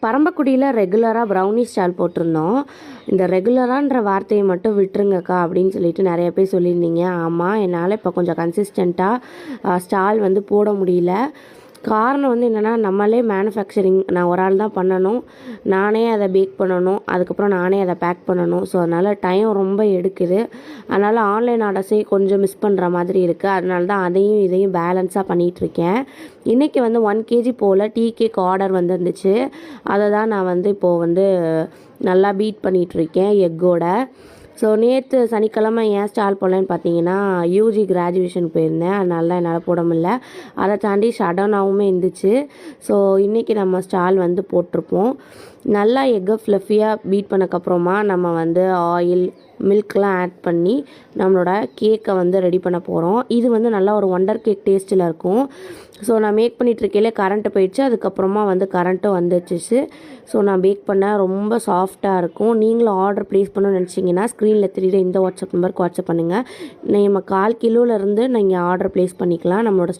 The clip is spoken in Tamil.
பரம்பக்குடியில் ரெகுலராக ப்ரௌனி ஸ்டால் போட்டிருந்தோம். இந்த ரெகுலரான்ற வார்த்தையை மட்டும் விட்டுருங்கக்கா அப்படின்னு சொல்லிட்டு நிறைய பேர் சொல்லியிருந்தீங்க. ஆமாம், என்னால் இப்போ கொஞ்சம் கன்சிஸ்டண்ட்டாக ஸ்டால் வந்து போட முடியல. காரணம் வந்து என்னென்னா, நம்மளே மேனுஃபேக்சரிங் நான் ஒரு ஆள் தான் பண்ணணும், நானே அதை பேக் பண்ணணும், அதுக்கப்புறம் நானே அதை பேக் பண்ணணும். ஸோ அதனால் டைம் ரொம்ப எடுக்குது. அதனால் ஆன்லைன் ஆர்டர்ஸே கொஞ்சம் மிஸ் பண்ணுற மாதிரி இருக்குது. அதனால தான் அதையும் இதையும் பேலன்ஸாக பண்ணிகிட்ருக்கேன். இன்றைக்கி வந்து 1 kg போல் டீ கேக் ஆர்டர் வந்துருந்துச்சு. அதை தான் நான் வந்து இப்போது வந்து நல்லா பீட் பண்ணிகிட்ருக்கேன் எக்கோட. ஸோ நேற்று சனிக்கிழமை ஏன் ஸ்டால் போடலன்னு பார்த்தீங்கன்னா, யூஜி கிராஜுவேஷன் போயிருந்தேன். அதனால தான் என்னால் போட முடியல. அதை தாண்டி ஷடனாகவுமே இருந்துச்சு. ஸோ இன்றைக்கி நம்ம ஸ்டால் வந்து போட்டிருப்போம். நல்லா எக்கை ஃப்ளஃபியாக பீட் பண்ணக்கப்புறமா நம்ம வந்து ஆயில் மில்க்லாம் ஆட் பண்ணி நம்மளோட கேக்கை வந்து ரெடி பண்ண போகிறோம். இது வந்து நல்லா ஒரு ஒண்டர் கேக் டேஸ்ட்டில் இருக்கும். ஸோ நான் மேக் பண்ணிகிட்ருக்கையிலே கரண்ட்டு போயிடுச்சு. அதுக்கப்புறமா வந்து கரண்ட்டும் வந்துடுச்சு. ஸோ நான் பேக் பண்ண ரொம்ப சாஃப்டாக இருக்கும். நீங்களும் ஆர்டர் ப்ளேஸ் பண்ணணும்னு நினச்சிங்கன்னா ஸ்க்ரீனில் தெரியுற இந்த வாட்ஸ்அப் நம்பருக்கு வாட்ஸ்அப் பண்ணுங்கள். நம்ம 1/4 கிலோலேருந்து நீங்கள் ஆர்டர் ப்ளேஸ் பண்ணிக்கலாம். நம்மளோட